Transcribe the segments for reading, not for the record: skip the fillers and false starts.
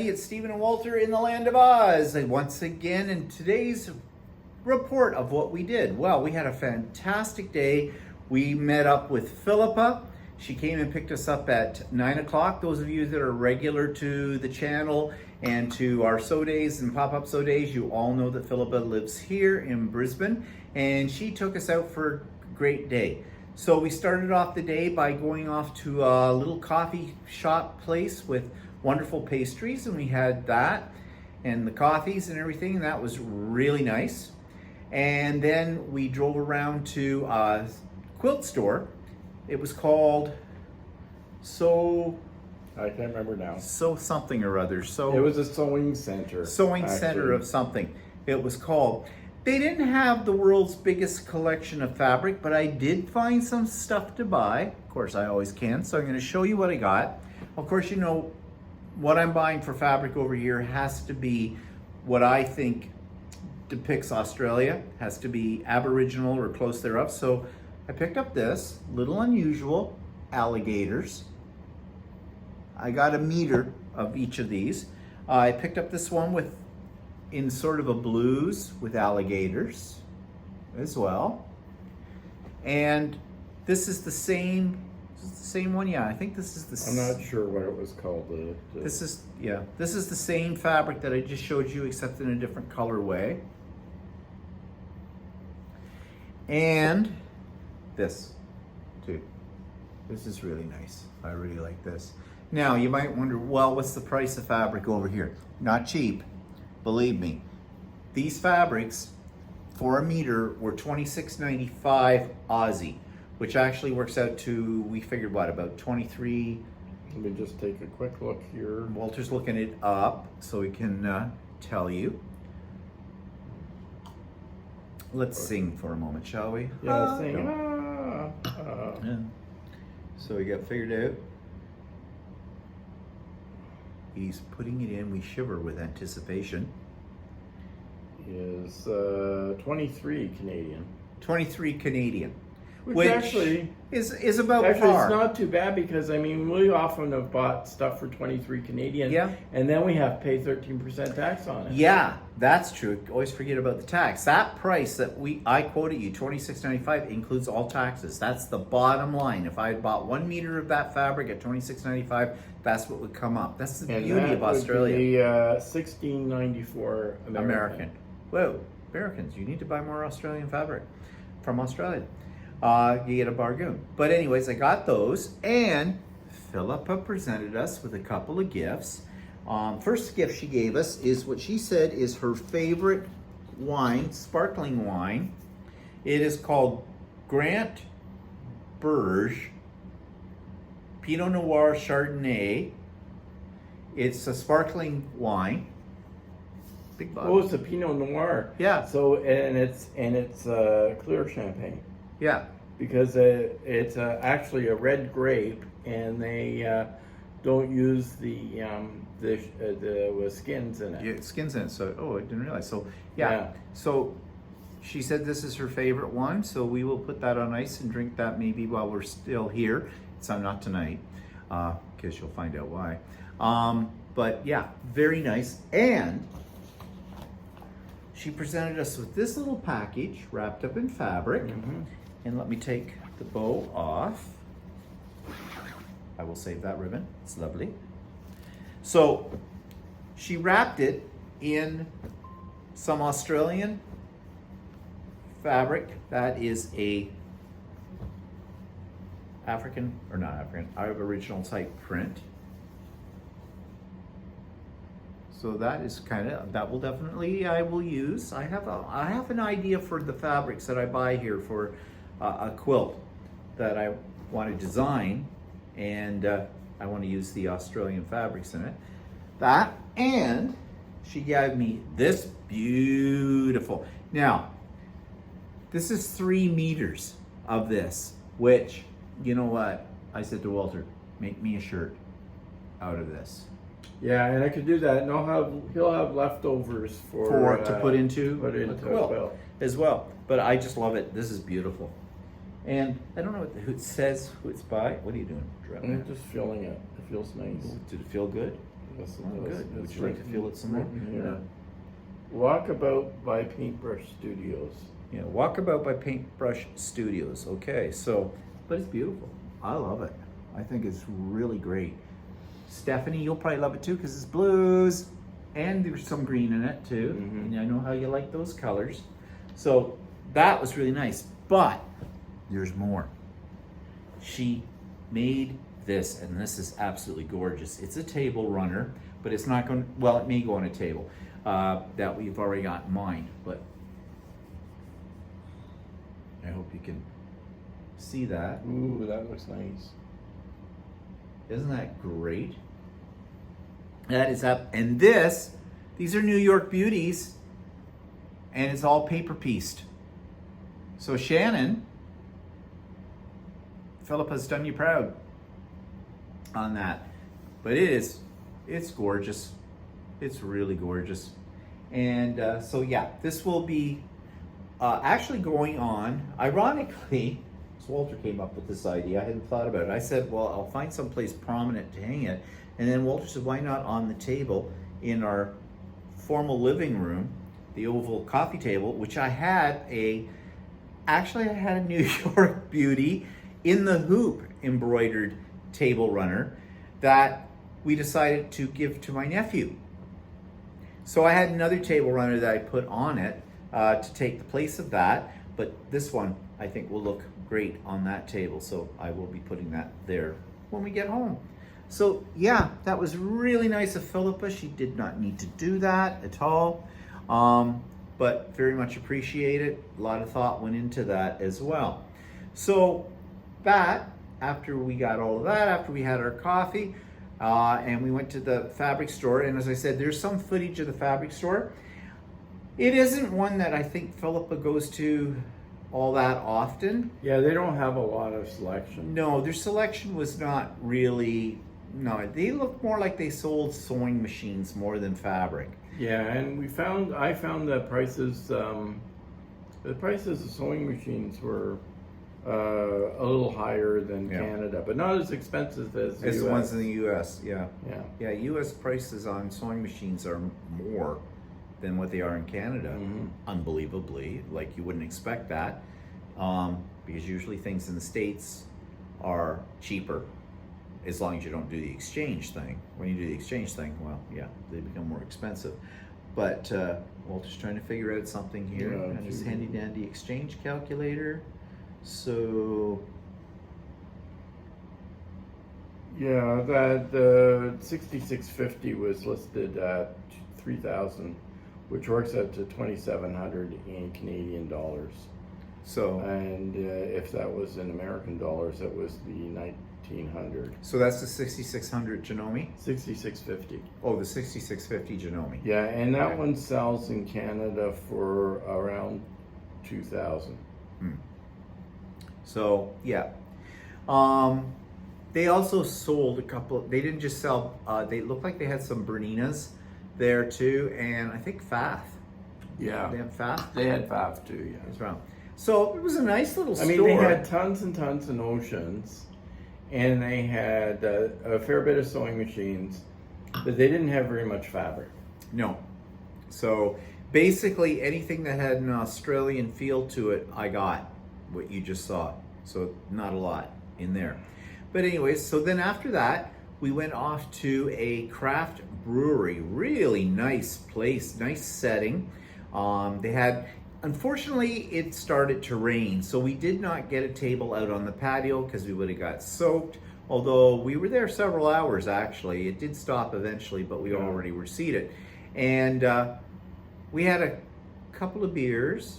everybody. It's Stephen and Walter in the land of Oz. And once again, in today's report of what we did. Well, we had a fantastic day. We met up with Philippa. She came and picked us up at 9 o'clock. Those of you that are regular to the channel and to our so days and pop-up so days, you all know that Philippa lives here in Brisbane, and she took us out for a great day. So we started off the day by going off to a little coffee shop place with wonderful pastries, and we had that and the coffees and everything, and that was really nice. And then we drove around to a quilt store. It was called I can't remember now. Something or other. It was a sewing center. Sewing center of something it was called. They didn't have the world's biggest collection of fabric, but I did find some stuff to buy. Of course, I always can, so I'm going to show you what I got. Of course, you know, what I'm buying for fabric over here has to be what I think depicts Australia, has to be Aboriginal or close thereof. So I picked up this, little unusual, alligators. I got a meter of each of these. I picked up this one in sort of a blues with alligators as well. And this is the same one, yeah. I think this is the. I'm not sure what it was called. This is the same fabric that I just showed you, except in a different colorway. And this too. This is really nice. I really like this. Now you might wonder, well, what's the price of fabric over here? Not cheap, believe me. These fabrics for a meter were $26.95 Aussie, which actually works out to, we figured what, about 23. Let me just take a quick look here. Walter's looking it up so he can tell you. Let's sing for a moment, shall we? Yeah, sing. Yeah. So we got figured out. He's putting it in. We shiver with anticipation. Is 23 Canadian. 23 Canadian. Which actually is about actually par. It's not too bad, because I mean we often have bought stuff for 23 Canadian, yeah, and then we have to pay 13% tax on it. Yeah, that's true. Always forget about the tax. That price that I quoted you, $26.95, includes all taxes. That's the bottom line. If I had bought 1 meter of that fabric at $26.95, that's what would come up. That's the beauty of Australia. $16.94 American. Whoa, Americans! You need to buy more Australian fabric from Australia. You get a bargain. But anyways, I got those, and Philippa presented us with a couple of gifts. First gift she gave us is what she said is her favorite wine, sparkling wine. It is called Grant Berge Pinot Noir Chardonnay. It's a sparkling wine. Big bottle. Oh, it's a Pinot Noir. Yeah. So and it's clear champagne. Yeah, because it's actually a red grape, and they don't use the skins in it. Yeah, skins in it. So, I didn't realize. So, yeah. So, she said this is her favorite one. So we will put that on ice and drink that maybe while we're still here. So not tonight, because you'll find out why. But yeah, very nice. And she presented us with this little package wrapped up in fabric. Mm-hmm. And let me take the bow off. I will save that ribbon. It's lovely. So she wrapped it in some Australian fabric that is a Aboriginal type print. So that is that will definitely, I will use. I have an idea for the fabrics that I buy here for a quilt that I want to design, and I want to use the Australian fabrics in it. That, and she gave me this beautiful. Now, this is 3 meters of this, which, you know what? I said to Walter, make me a shirt out of this. Yeah, and I could do that, and he'll have leftovers to put into a quilt as well. But I just love it. This is beautiful. And I don't know who it says, who it's by. What are you doing? I'm just feeling it. It feels nice. Did it feel good? Yes, it Oh, does. good. Would It's you like to feel it some more? written here. Walkabout by Paintbrush Studios. Yeah, Walkabout by Paintbrush Studios. Okay, so, but it's beautiful. I love it. I think it's really great. Stephanie, you'll probably love it too because it's blues and there's some green in it too. Mhm. And I know how you like those colors. So that was really nice. But there's more. She made this, and this is absolutely gorgeous. It's a table runner, but it's not going, well, it may go on a table that we've already got in mind, but I hope you can see that. Ooh, that looks nice. Isn't that great? That is up, and these are New York Beauties, and it's all paper pieced. So Shannon, Philippa's done you proud on that. But it's gorgeous. It's really gorgeous. And so yeah, this will be actually going on, ironically, Walter came up with this idea. I hadn't thought about it. I said, well, I'll find someplace prominent to hang it. And then Walter said, why not on the table in our formal living room, the oval coffee table, which I had actually I had a New York Beauty in the hoop embroidered table runner that we decided to give to my nephew. So I had another table runner that I put on it to take the place of that, but this one I think will look great on that table, so I will be putting that there when we get home. So yeah, that was really nice of Philippa. She did not need to do that at all, but very much appreciate it. A lot of thought went into that as well. So that, after we got all of that, after we had our coffee, and we went to the fabric store, and as I said, there's some footage of the fabric store. It isn't one that I think Philippa goes to all that often. Yeah, they don't have a lot of selection. No, their selection was not really, no, they looked more like they sold sewing machines more than fabric. Yeah, and I found that the prices of sewing machines were a little higher than Canada, but not as expensive as the ones in the U.S. Yeah, yeah, yeah. U.S. prices on sewing machines are more than what they are in Canada. Mm-hmm. Unbelievably, like you wouldn't expect that, because usually things in the States are cheaper, as long as you don't do the exchange thing. When you do the exchange thing, well, yeah, they become more expensive. But Walter's trying to figure out something here. Yeah, and his handy dandy exchange calculator. So yeah, that the 6650 was listed at 3,000, which works out to 2,700 in Canadian dollars. So and if that was in American dollars, that was the 1,900. So that's the 6600 Janome. 6650. Oh, the 6650 Janome. Yeah, and that Okay. one sells in Canada for around 2,000. So yeah, they also sold a couple. They didn't just sell. They looked like they had some Berninas there too, and I think Fath. Yeah, They had Fath. they had FAF too. Yeah. As well. So it was a nice little store. I mean, they had tons and tons of notions, and they had a fair bit of sewing machines, but they didn't have very much fabric. No. So basically anything that had an Australian feel to it, I got what you just saw. So not a lot in there. But anyways, so then after that, we went off to a craft brewery. Really nice place, nice setting. They had, unfortunately, it started to rain, so we did not get a table out on the patio because we would have got soaked. Although we were there several hours, actually. It did stop eventually, but we already were seated. And we had a couple of beers,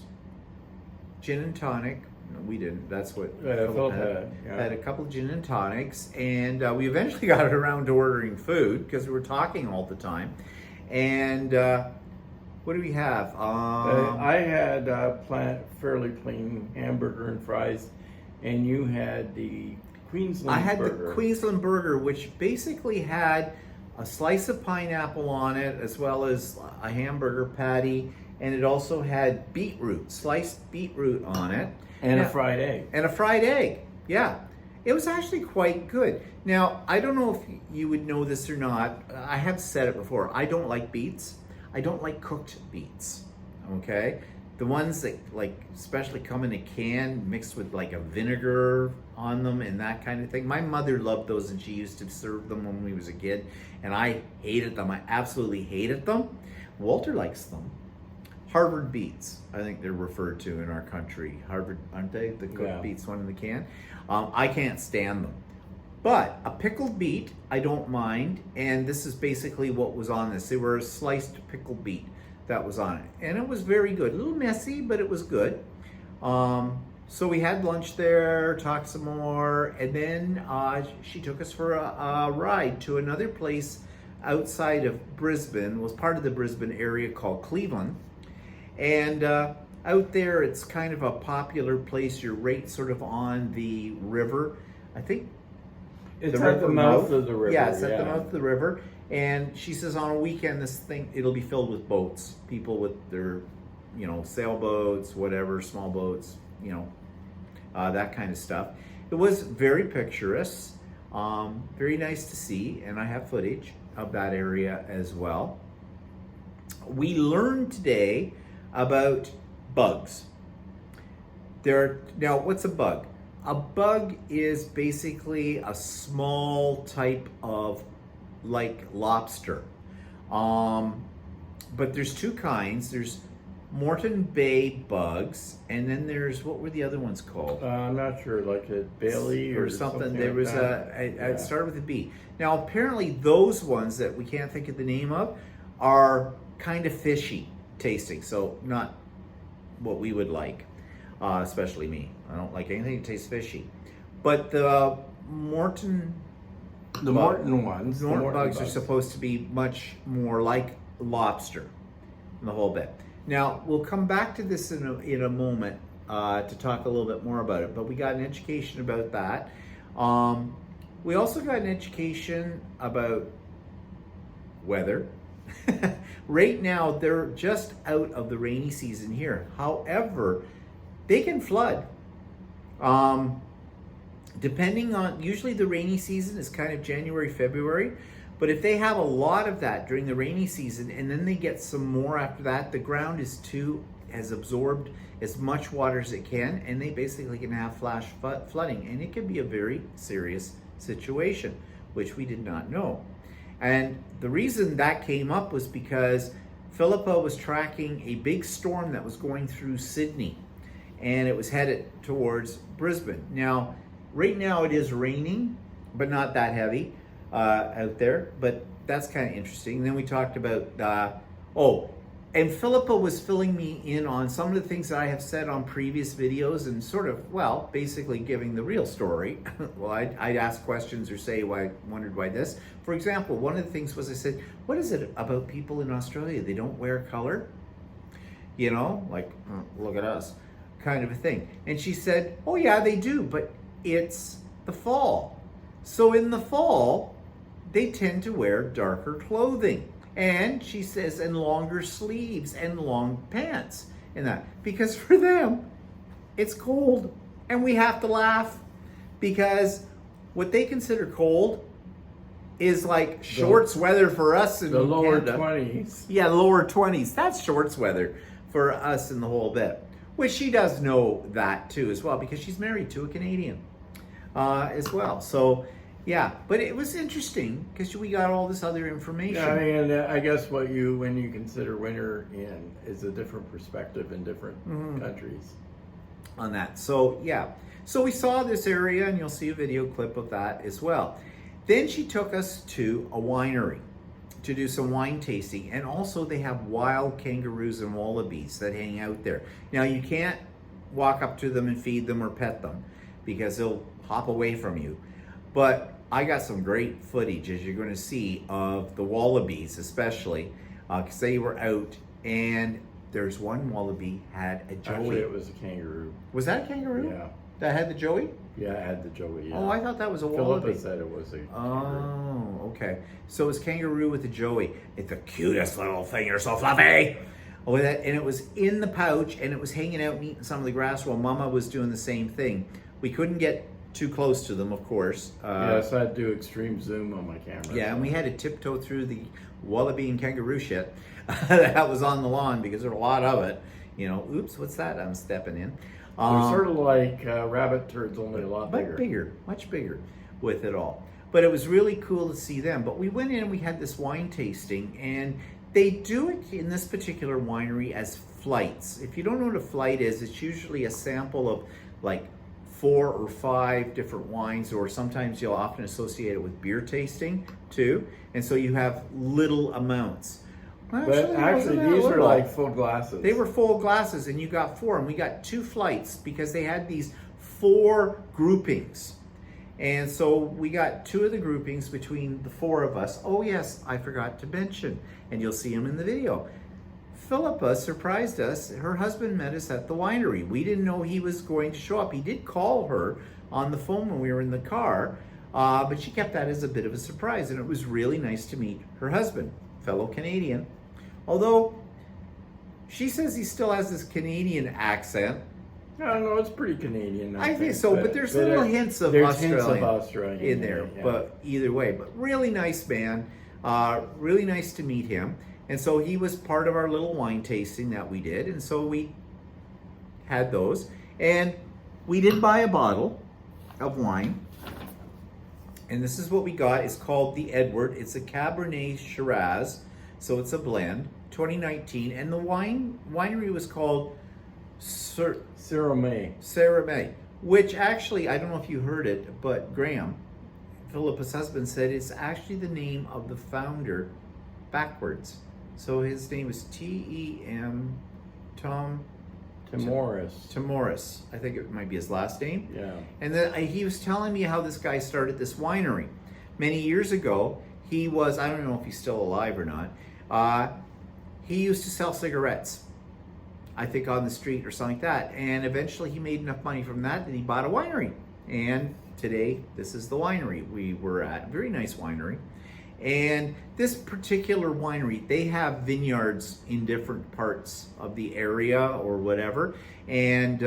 gin and tonic. No, we didn't. That's what Philip had. Had a couple of gin and tonics, and we eventually got it around to ordering food because we were talking all the time. And what do we have? I had fairly plain hamburger and fries, and you had the Queensland burger. The Queensland burger, which basically had a slice of pineapple on it, as well as a hamburger patty, and it also had beetroot, sliced beetroot on it. And a fried egg. And a fried egg, yeah. It was actually quite good. Now, I don't know if you would know this or not. I have said it before. I don't like beets. I don't like cooked beets, okay? The ones that like especially come in a can mixed with like a vinegar on them and that kind of thing. My mother loved those and she used to serve them when we was a kid, and I hated them. I absolutely hated them. Walter likes them. Harvard beets, I think they're referred to in our country. Harvard, aren't they? The cooked beets, one in the can. I can't stand them. But a pickled beet, I don't mind. And this is basically what was on this. They were a sliced pickled beet that was on it. And it was very good. A little messy, but it was good. So we had lunch there, talked some more, and then she took us for a ride to another place outside of Brisbane. It was part of the Brisbane area called Cleveland. And out there, it's kind of a popular place. You're right sort of on the river. I think it's at the mouth of the river. Yeah, it's at the mouth of the river. And she says on a weekend, it'll be filled with boats. People with their, sailboats, whatever, small boats, that kind of stuff. It was very picturesque, very nice to see. And I have footage of that area as well. We learned today about bugs. Now, what's a bug? A bug is basically a small type of like lobster. But there's two kinds. There's Moreton Bay bugs, and then there's, what were the other ones called? I'm not sure, like a Bailey or something. There was it started with a B. Now, apparently those ones that we can't think of the name of are kind of fishy tasting, so not what we would like, especially me. I don't like anything that tastes fishy. But the Morton bugs are supposed to be much more like lobster in the whole bit. Now, we'll come back to this in a moment to talk a little bit more about it, but we got an education about that. We also got an education about weather. Right now, they're just out of the rainy season here. However, they can flood. Depending on, usually the rainy season is kind of January, February. But if they have a lot of that during the rainy season and then they get some more after that, the ground has absorbed as much water as it can, and they basically can have flash flooding. And it can be a very serious situation, which we did not know. And the reason that came up was because Philippa was tracking a big storm that was going through Sydney, and it was headed towards Brisbane. Now, right now it is raining, but not that heavy out there, but that's kind of interesting. And then we talked about, and Philippa was filling me in on some of the things that I have said on previous videos and sort of, basically giving the real story. Well, I'd ask questions or say wondered why this. For example, one of the things was I said, what is it about people in Australia? They don't wear color? Look at us, kind of a thing. And she said, oh yeah, they do, but it's the fall. So in the fall, they tend to wear darker clothing. And she says, and longer sleeves and long pants and that. Because for them, it's cold. And we have to laugh because what they consider cold is like shorts weather for us in the lower Canada. 20s. Yeah, lower 20s. That's shorts weather for us in the whole bit. Which she does know that too as well because she's married to a Canadian as well. So yeah, but it was interesting because we got all this other information. Yeah, and I guess when you consider winter in is a different perspective in different countries on that. So yeah, so we saw this area, and you'll see a video clip of that as well. Then she took us to a winery to do some wine tasting, and also they have wild kangaroos and wallabies that hang out there. Now you can't walk up to them and feed them or pet them because they'll hop away from you. But I got some great footage, as you're going to see, of the wallabies, especially, because they were out, and there's one wallaby had a joey. Actually, it was a kangaroo. Was that a kangaroo? Yeah. That had the joey? Yeah, it had the joey. Yeah. Oh, I thought that was a wallaby. Philippa said it was a kangaroo. Oh, okay. So it was kangaroo with the joey. It's the cutest little thing. You're so fluffy. Oh, and it was in the pouch, and it was hanging out and eating some of the grass while Mama was doing the same thing. We couldn't get too close to them, of course. Yes, I do extreme zoom on my camera. Yeah, and we had to tiptoe through the wallaby and kangaroo shit that was on the lawn because there were a lot of it. You know, oops, what's that? I'm stepping in. They're sort of like rabbit turds, only a lot bigger. But bigger, much bigger with it all. But it was really cool to see them. But we went in and we had this wine tasting, and they do it in this particular winery as flights. If you don't know what a flight is, it's usually a sample of like 4 or 5 different wines, or sometimes you'll often associate it with beer tasting too. And so you have little amounts. Well, But actually, these are like full glasses. They were full glasses, and you got 4, and we got 2 flights because they had these 4 groupings. And so we got 2 of the groupings between the 4 of us. Oh yes, I forgot to mention, and you'll see him in the video. Philippa surprised us. Her husband met us at the winery. We didn't know he was going to show up. He did call her on the phone when we were in the car, but she kept that as a bit of a surprise, and it was really nice to meet her husband, fellow Canadian. Although she says he still has this Canadian accent. No, it's pretty Canadian. I think so, but there's little hints of Australian Australian in there. yeah. But either way, but really nice man. Really nice to meet him. And so he was part of our little wine tasting that we did. And so we had those. And we did buy a bottle of wine. And this is what we got. It's called the Edward. It's a Cabernet Shiraz. So it's a blend, 2019. And the winery was called Sarah May, which actually, I don't know if you heard it, but Graham, Philippa's husband, said it's actually the name of the founder backwards. So his name is T-E-M, Timoris. I think it might be his last name. Yeah. And then he was telling me how this guy started this winery. Many years ago, he was, I don't know if he's still alive or not, he used to sell cigarettes, I think on the street or something like that. And eventually he made enough money from that he bought a winery. And today, this is the winery we were at. Very nice winery. And this particular winery, they have vineyards in different parts of the area or whatever. And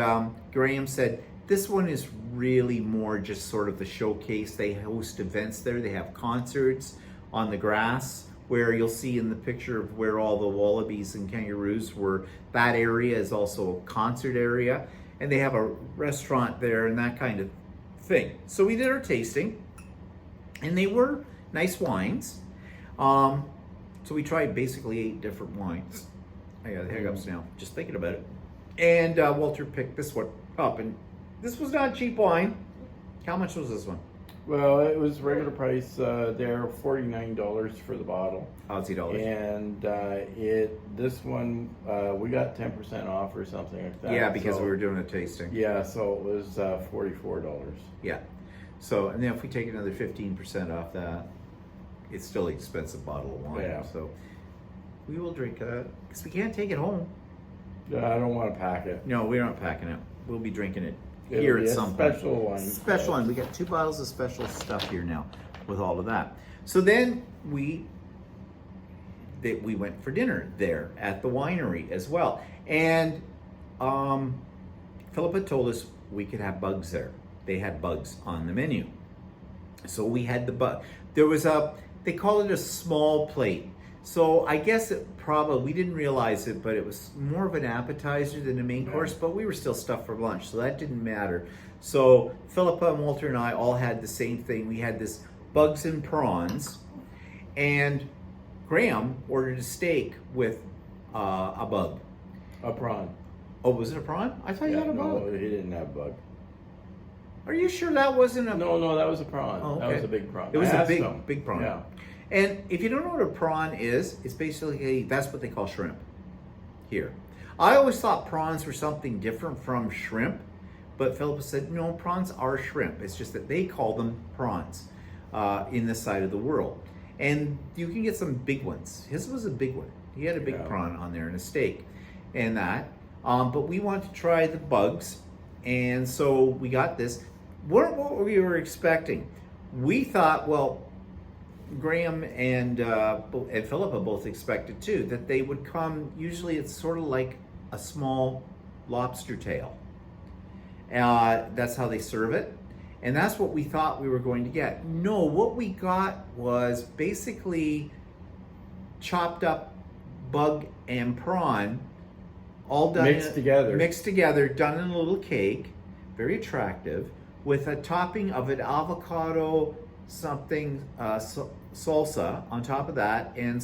Graham said, this one is really more just sort of the showcase. They host events there. They have concerts on the grass, where you'll see in the picture of where all the wallabies and kangaroos were. That area is also a concert area. And they have a restaurant there and that kind of thing. So we did our tasting, and they were nice wines. So we tried basically 8 different wines. I got the hiccups now, just thinking about it. And Walter picked this one up, and this was not cheap wine. How much was this one? Well, it was regular price there, $49 for the bottle. Aussie dollars. And this one, we got 10% off or something like that. Yeah, because we were doing a tasting. Yeah, so it was $44. Yeah. So, and then if we take another 15% off that, it's still an expensive bottle of wine. Yeah. So we will drink that because we can't take it home. I don't want to pack it. No, we're not packing it. We'll be drinking it It'll here be at a some point. special one. Special one. We got 2 bottles of special stuff here now with all of that. So then we went for dinner there at the winery as well. And Philippa told us we could have bugs there. They had bugs on the menu. So we had the bug. There was they call it a small plate. So I guess we didn't realize it, but it was more of an appetizer than a main course, but we were still stuffed for lunch, so that didn't matter. So Philippa and Walter and I all had the same thing. We had this bugs and prawns, and Graham ordered a steak with a bug. A prawn. Oh, was it a prawn? I thought you had a bug. No, he didn't have bug. Are you sure that wasn't a... No, that was a prawn. Oh, okay. That was a big prawn. It was I a asked big prawn. Yeah. And if you don't know what a prawn is, it's basically, that's what they call shrimp here. I always thought prawns were something different from shrimp, but Philippa said, no, prawns are shrimp. It's just that they call them prawns in this side of the world. And you can get some big ones. His was a big one. He had a big prawn on there and a steak and that. But we wanted to try the bugs. And so we got this. What we were expecting. We thought, well, Graham and Philippa both expected too, that they would come, usually it's sort of like a small lobster tail. That's how they serve it. And that's what we thought we were going to get. No, what we got was basically chopped up bug and prawn, all done Mixed together, done in a little cake, very attractive, with a topping of an avocado something salsa on top of that, and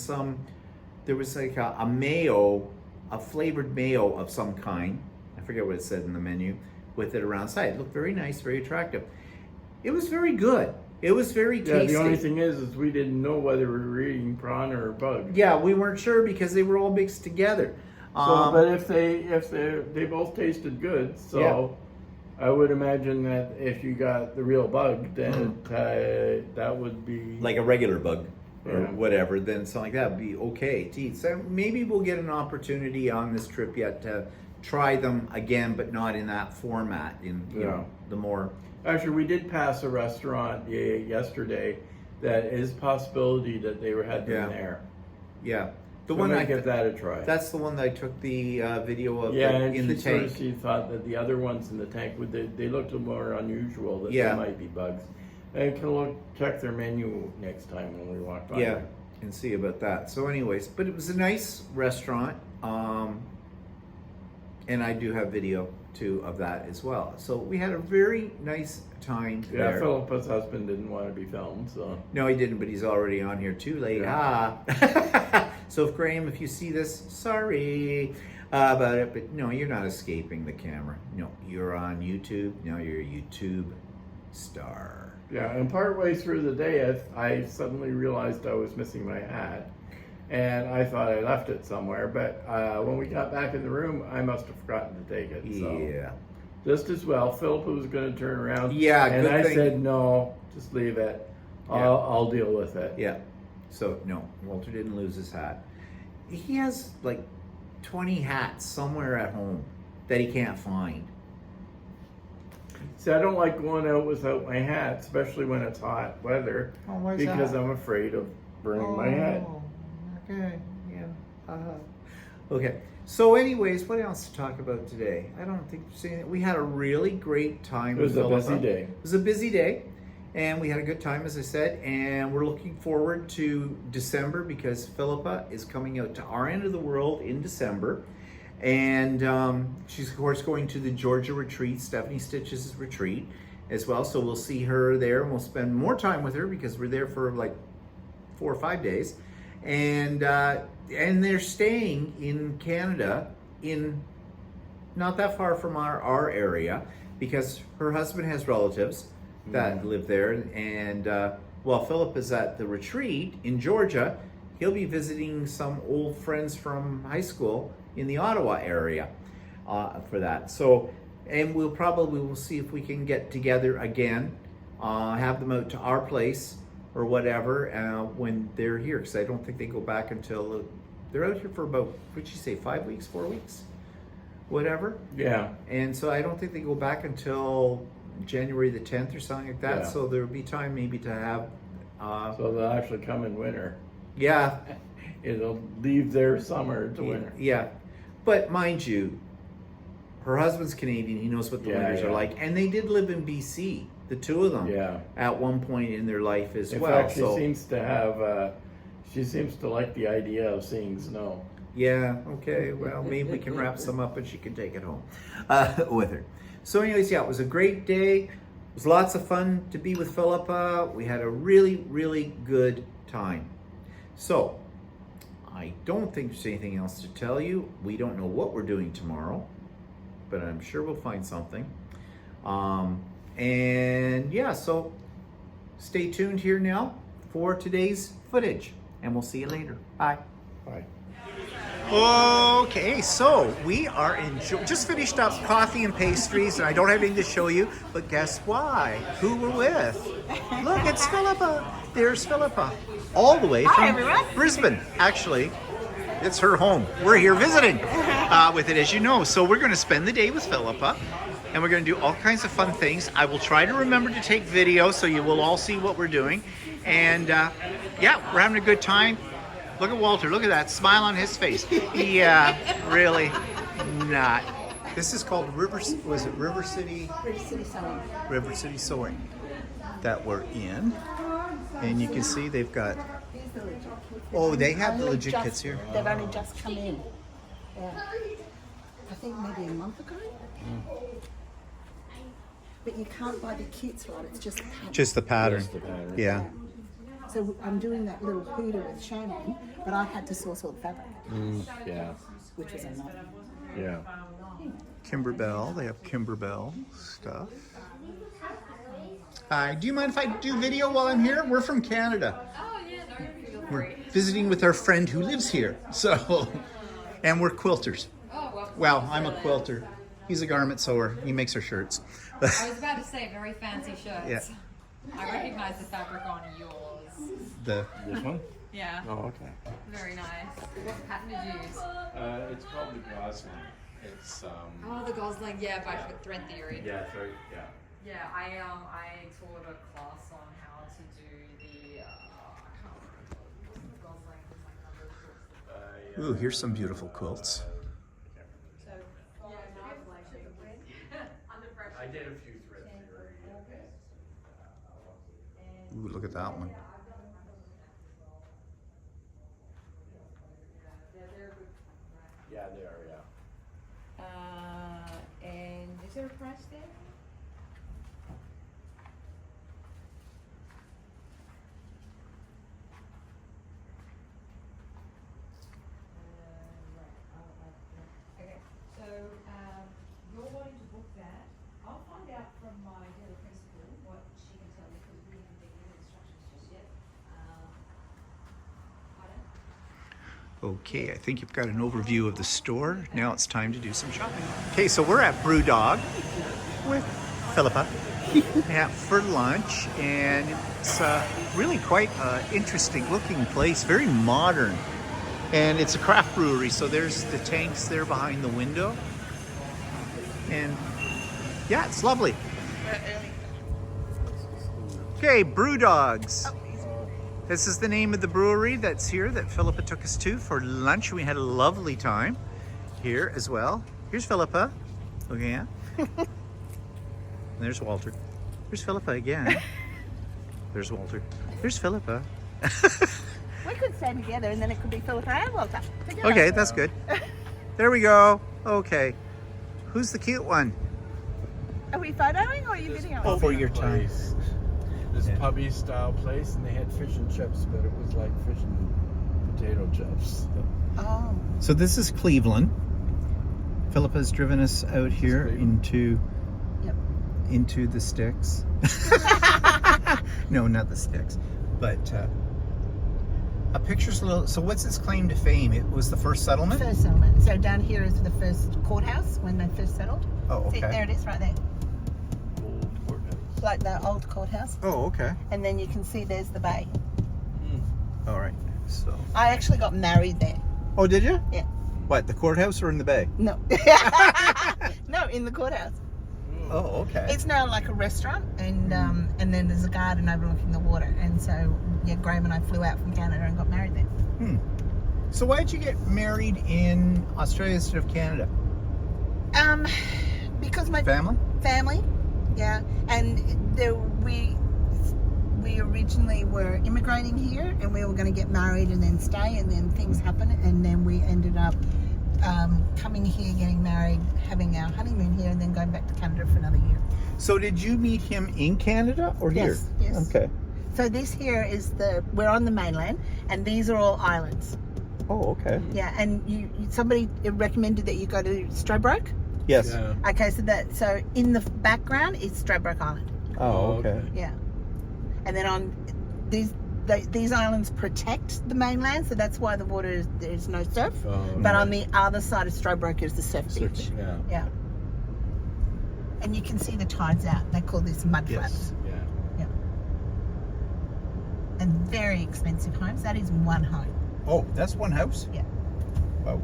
there was like a mayo, a flavored mayo of some kind. I forget what it said in the menu, with it around side. It looked very nice, very attractive. It was very good. It was very tasty. The only thing is we didn't know whether we were eating prawn or bug. Yeah, we weren't sure because they were all mixed together. But if they both tasted good, so yeah. I would imagine that if you got the real bug, then that would be like a regular bug or whatever. Then something like that would be okay to eat. So maybe we'll get an opportunity on this trip yet to try them again, but not in that format. You know, the more. Actually, we did pass a restaurant yesterday that is possibility that they had them there. Yeah. The one I give that a try. That's the one that I took the video of in the tank. Sort of she thought that the other ones in the tank they looked a little more unusual. That they might be bugs. And can check their menu next time when we walk by. Yeah, and see about that. So, anyways, but it was a nice restaurant, and I do have video too of that as well. So we had a very nice time there. Yeah, Philippa's husband didn't want to be filmed, so. No, he didn't, but he's already on here too late. Yeah. So if Graham, if you see this, sorry about it, but no, you're not escaping the camera. No, you're on YouTube. Now you're a YouTube star. Yeah, and partway through the day, I suddenly realized I was missing my hat. And I thought I left it somewhere, but when we got back in the room, I must have forgotten to take it. So. Yeah. Just as well, Philippa was going to turn around. Yeah, and good I thing. said, no, just leave it. I'll deal with it. Yeah. So, no, Walter didn't lose his hat. He has like 20 hats somewhere at home that he can't find. See, I don't like going out without my hat, especially when it's hot weather. Oh, why is because that? I'm afraid of burning my hat. Okay, yeah. Okay, so anyways, what else to talk about today? I don't think there's anything. We had a really great time. It was a busy day. It was a busy day, and we had a good time, as I said, and we're looking forward to December because Philippa is coming out to our end of the world in December, and she's, of course, going to the Georgia retreat, Stephanie Stitch's retreat, as well, so we'll see her there, and we'll spend more time with her because we're there for like 4 or 5 days. And they're staying in Canada, in not that far from our area, because her husband has relatives that live there. And while Philip is at the retreat in Georgia, he'll be visiting some old friends from high school in the Ottawa area for that. So, and we'll see if we can get together again, have them out to our place or whatever when they're here, because I don't think they go back until they're out here for about, what'd you say, 5 weeks, 4 weeks, whatever. Yeah. And so I don't think they go back until January the 10th or something like that. Yeah. So there'll be time maybe to have. So they'll actually come in winter. Yeah. It'll leave their summer to winter. Yeah, but mind you, her husband's Canadian. He knows what the winters are like, and they did live in BC. The two of them, at one point in their life as well. In fact, she seems to like the idea of seeing snow. Yeah, okay, well, maybe we can wrap some up and she can take it home with her. So anyways, yeah, it was a great day. It was lots of fun to be with Philippa. We had a really, really good time. So, I don't think there's anything else to tell you. We don't know what we're doing tomorrow, but I'm sure we'll find something. And yeah, so stay tuned here now for today's footage, and we'll see you later. Bye. Bye. Okay, so we are just finished up coffee and pastries, and I don't have anything to show you, but guess why? Who we're with? Look, it's Philippa. There's Philippa, all the way from Brisbane. Actually, it's her home. We're here visiting with it, as you know. So we're going to spend the day with Philippa, and we're going to do all kinds of fun things. I will try to remember to take video so you will all see what we're doing. And yeah, we're having a good time. Look at Walter. Look at that smile on his face. Yeah, really not. This is called River City Sewing. River City Sewing. River City Sewing that we're in. And you can see they've got, Here's the legit kits. oh, they have the Only legit just- kits here. They've only just come in. Yeah. I think maybe a month ago. But you can't buy the kits, right? It's just the pattern. Just the pattern. Just the pattern. Yeah. So I'm doing that little Huda with Shannon, but I had to source all the fabric, Yeah. which was another. Yeah. Kimberbell. They have Kimberbell stuff. Hi. Do you mind if I do video while I'm here? We're from Canada. Oh yeah, no, you're We're free. visiting with our friend who lives here. So, and we're quilters. Oh well. Well, I'm a quilter. He's a garment sewer. He makes our shirts. I was about to say very fancy shirts. Yeah. I recognize the fabric on yours. This one? Yeah. Oh, okay. Very nice. What pattern did you use? It's called the Gosling. It's Oh, the Gosling. Yeah, by thread theory. yeah, it's very yeah. Yeah, I taught a class on how to do the I can't remember what the Gosling is like one of those sorts of Ooh, here's some beautiful quilts. so yeah, no, I've like under pressure. I did a few thread theory. Ooh, look at that one. Yeah, they are. Yeah. And is there a price there? Okay, so you're wanting to book that. I'll find out from my daily principal what she can tell me because we haven't been given instructions just yet. Pardon? Okay, I think you've got an overview of the store. Now it's time to do some shopping. Okay, so we're at Brewdog with Philippa yeah, for lunch, and it's really quite an interesting looking place, very modern. And it's a craft brewery, so there's the tanks there behind the window. And yeah, it's lovely. Okay, Brewdogs. This is the name of the brewery that's here that Philippa took us to for lunch. We had a lovely time here as well. Here's Philippa. Okay, yeah. And there's Walter. There's Philippa again. There's Walter. There's Philippa. We could stay together and then it could be Philippa and Walter together. Okay, that's good. There we go. Okay. Who's the cute one? Are we photoing or are you videoing? Oh, for your time. This Yeah. pubby style place, and they had fish and chips, but it was like fish and potato chips. Oh. So this is Cleveland. Philippa's driven us out here into Yep. into the sticks. No, not the sticks. But a picture's a little. So what's its claim to fame? It was the first settlement. First settlement. So down here is the first courthouse when they first settled. Oh, See, there okay. it is right there. Old courthouse. Like the old courthouse. Oh, okay. And then you can see there's the bay. All right. So. I actually got married there. Oh, did you? Yeah. What? The courthouse or in the bay? No. No, in the courthouse. Oh, okay. It's now like a restaurant, and then there's a garden overlooking the water. And so, yeah, Graham and I flew out from Canada and got married there. So why did you get married in Australia instead of Canada? Because my Family? family, yeah, and there we originally were immigrating here, and we were going to get married and then stay, and then things happened, and then we ended up coming here, getting married, having our honeymoon here, and then going back to Canada for another year. So did you meet him in Canada or here? Yes, yes. Okay. So this here is we're on the mainland, and these are all islands. Oh, okay. Yeah, and somebody recommended that you go to Stradbroke. Yes. Yeah. Okay, so in the background is Stradbroke Island. Oh, okay. Yeah, and then on these islands protect the mainland, so that's why there's no surf. But on the other side of Stradbroke is the surf beach. Yeah. Yeah, and you can see the tides out. They call this mud Yes. flaps. Yeah. And very expensive homes. That is one home. Oh, that's one house? Yeah. Wow.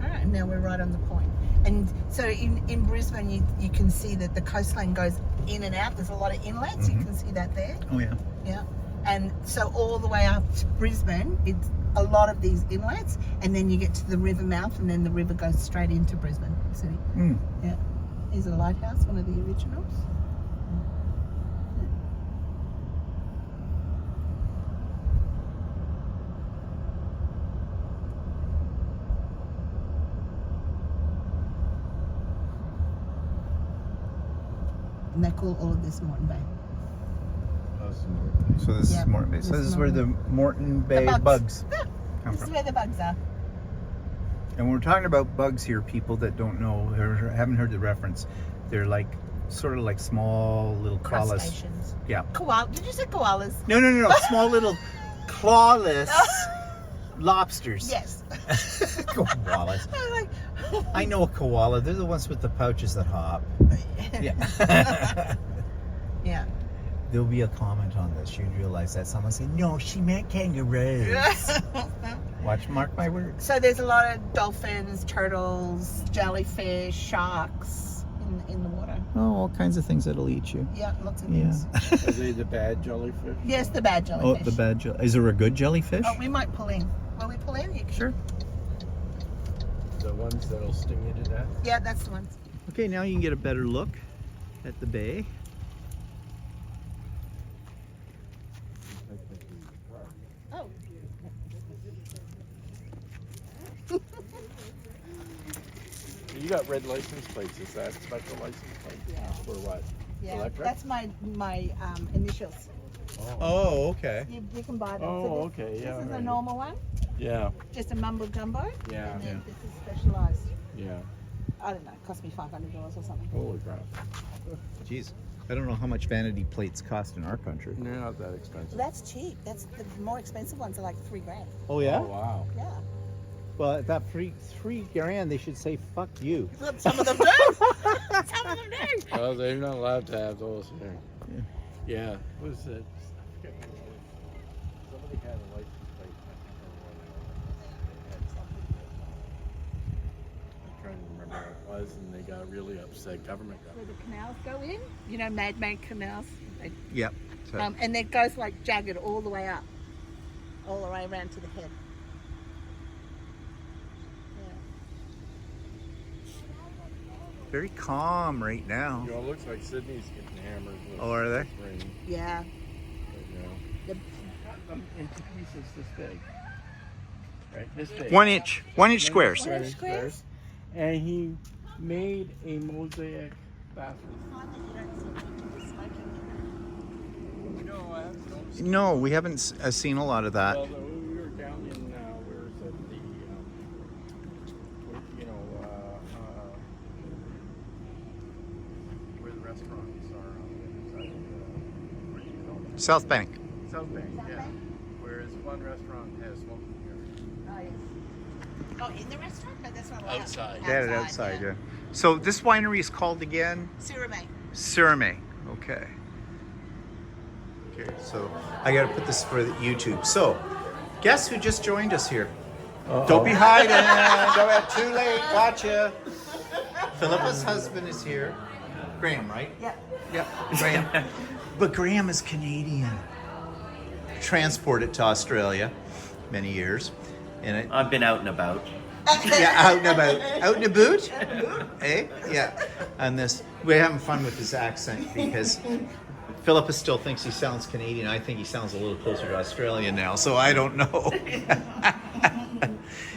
All right, now we're right on the point. And so in Brisbane, you can see that the coastline goes in and out. There's a lot of inlets. You can see that there. Oh, yeah. Yeah. And so all the way up to Brisbane, a lot of these inlets, and then you get to the river mouth, and then the river goes straight into Brisbane City. Mm. Yeah. Here's a lighthouse, one of the originals. And they call all of this Moreton Bay. So this Yeah, is Moreton Bay. this So this is is where the Moreton Bay The bugs Yeah, come this is from. where the bugs are. And we're talking about bugs here, people that don't know or haven't heard the reference. They're like sort of like small little koalas. Crustaceans. Yeah. Koala. Did you say koalas? No. Small little clawless lobsters. Yes. Koalas. I'm like, I know a koala. They're the ones with the pouches that hop. Yeah. yeah. There'll be a comment on this. You'd realize that someone say, "No, she meant kangaroos." Mark my words. So there's a lot of dolphins, turtles, jellyfish, sharks in the water. Oh, all kinds of things that'll eat you. Yeah, lots of Yeah. things. Are they the bad jellyfish? Yes, the bad Oh, jellyfish. the bad Is there a good jellyfish? Oh, we might pull in. Will we pull in? You can... Sure. The ones that'll sting you to death? Yeah, that's the ones. Okay, now you can get a better look at the bay. Oh. You got red license plates. Is that special license plate? Yeah. For what? Yeah, Electric? that's my initials. Oh, okay. You can buy that. Oh, this, okay, yeah, This is a right. normal one, Yeah, just a mumbo jumbo. Yeah. And then Yeah. this is specialized. yeah. I don't know, it cost me $500 or something. Holy crap. Jeez. I don't know how much vanity plates cost in our country. They're not that expensive. That's cheap. That's the more expensive ones are like $3,000. Oh, Oh, wow. Yeah. Well, at that three grand, they should say, "Fuck you." Look, some of them do. Some of them do. Oh, they're not allowed to have those here. Yeah. Yeah. What was it? I forget what it was. Somebody had a license plate. I can't remember what it was. They had something that, I'm trying to remember what it was, and they got really upset. Government got Where the canals go in, you know, man-made canals. They, Yep. and it goes like jagged all the way up, all the way around to the head. Very calm right now. You know, it looks like Sydney's getting hammered with Oh, are they? rain. Yeah. Right now. The, Cut them into pieces this big. Right, this big. 1 inch. 1 inch squares. 1 inch squares? And he made a mosaic bathroom. No, I haven't noticed. No, we haven't seen a lot of that. Well, we were down in, where is it, the, you know, where the restaurants are on the other side of where do you call that? South Bank. South Bank, yeah. Whereas one restaurant has smoking area. oh, in the restaurant? No, that's not allowed. Outside. They had it outside, yeah. So this winery is called again? Sirame. Surame. Okay. Okay, so I gotta put this for the YouTube. So, guess who just joined us here? Don't be hiding. Don't be too late. Gotcha. Philippa's husband is here. Graham, right? Yep. Yep. Graham. But Graham is Canadian. Transported to Australia many years. And I've been out and about. yeah, out and about. Out and about? Eh? Yeah. And this, we're having fun with his accent because Philippa still thinks he sounds Canadian. I think he sounds a little closer to Australian now, so I don't know.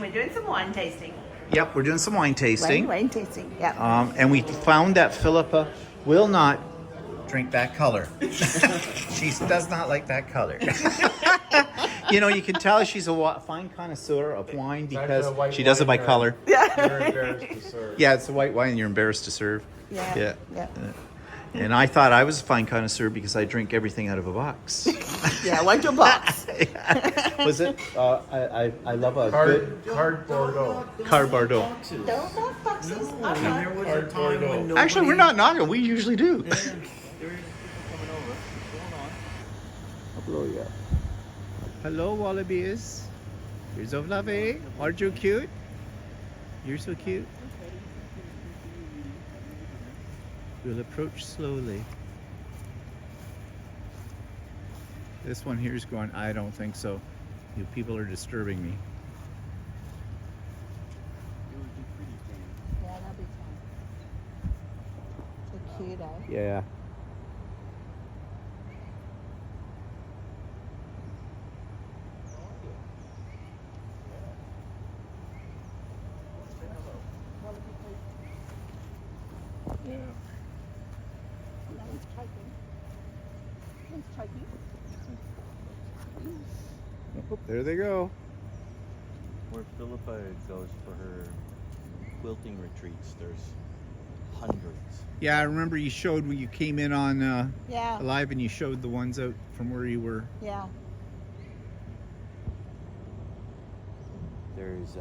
We're doing some wine tasting. Yep, we're doing some wine tasting. Wine tasting, yeah. And we found that Philippa will not drink that color. She does not like that color. You know, you can tell she's a fine connoisseur of wine because actually a white she does it by wine, color. You're embarrassed to serve. Yeah, it's a white wine and you're embarrassed to serve. Yeah. And I thought I was a fine connoisseur because I drink everything out of a box. Yeah, went to a box. Was it? I love a Hard Bordeaux. good Car Bordeaux. Don't knock boxes. I'm not. There was a time when nobody... Actually, we're not knocking. We usually do. There were people coming over. What's going on? I'll blow you up. Hello, wallabies. You're so lovely. Aren't you cute? You're so cute. We'll approach slowly. This one here is going, I don't think so. You people are disturbing me. It would be pretty tame. Yeah, that'll be fun. So cute, eh? Yeah. Yeah. One's choking. One's choking. Oh, there they go. Where Philippa goes for her quilting retreats, there's hundreds. Yeah, I remember you showed when you came in on Yeah, live, and you showed the ones out from where you were. yeah. There's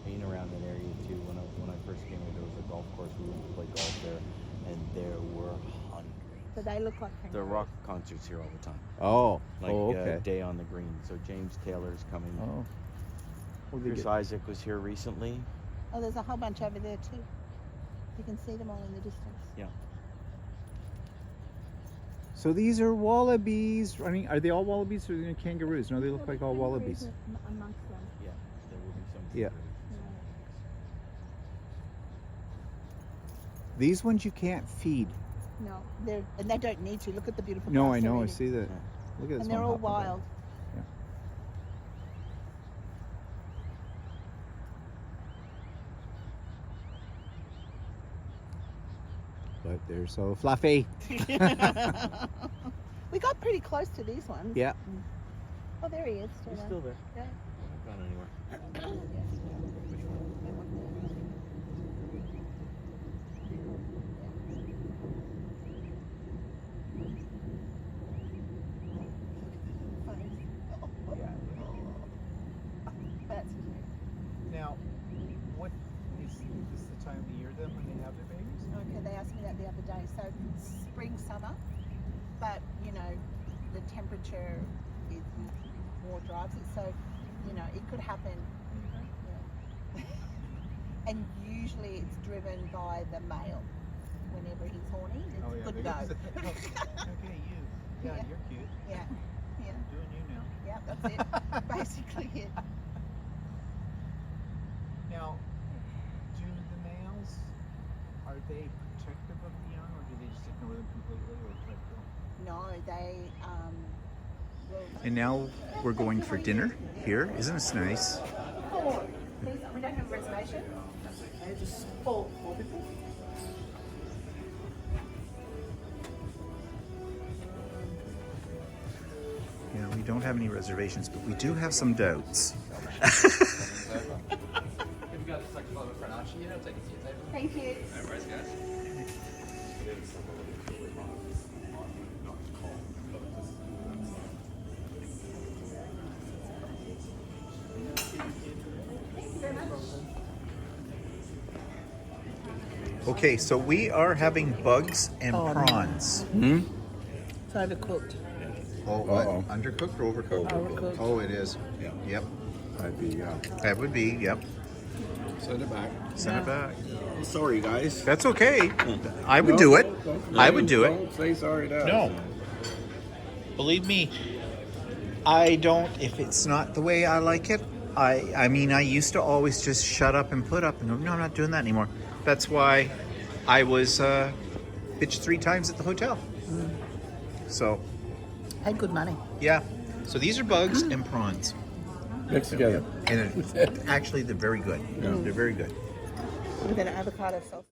being around that area too. When I first came here, there was a golf course. We went to play golf there, and there were hundreds. So they look like There are kangaroos. rock concerts here all the time. Oh. Like okay. Day on the Green. So James Taylor's coming. Oh. What did they Chris get? Isaac was here recently. Oh, there's a whole bunch over there too. You can see them all in the distance. Yeah. So these are wallabies running. Are they all wallabies or are they kangaroos? No, they look like all wallabies. Amongst them. Yeah. There will be some. Yeah. kangaroos. These ones you can't feed. No, and they don't need to. Look at the beautiful. No, grass I they're know. I eating. see that. Look at this And they're one all hopping about. wild. But they're so fluffy. We got pretty close to these ones. Yeah. Oh, there he is. He's there. still there. Yeah. Not gone anywhere. That's cute. Now, what is this the time of the year then when they have their babies? Okay, they asked me that the other day. So spring, summer, but you know, the temperature is more drives it. So, you know, it could happen. Yeah. And usually it's driven by the male. Whenever he's horny, it's good go. Okay, you. Yeah, Yeah. you're cute. Yeah, yeah, I'm doing you now. yeah. That's it. Basically it. Now, do the males, are they protective of the young, or do they just ignore them completely, or try to kill them? No, they will. And now we're going for dinner here. Isn't this nice? Four. Please, we don't have a reservation. Just four people. Yeah, we don't have any reservations, but we do have some doubts. Thank you. Okay, so we are having bugs and prawns. It's overcooked. Oh, what? Undercooked or overcooked? Overcooked. Oh, it is. Yep. I'd be, That would be, yep. send it back. Send it back. Sorry, guys. That's okay. I would do it. I would do it. Don't say sorry to us. No. Believe me, I don't, if it's not the way I like it, I mean, I used to always just shut up and put up and go, no, I'm not doing that anymore. That's why I was bitched 3 times at the hotel. So, Paid good money. yeah. So these are bugs and prawns. Mix together. And actually, they're very good. They're very good. With an avocado sauce.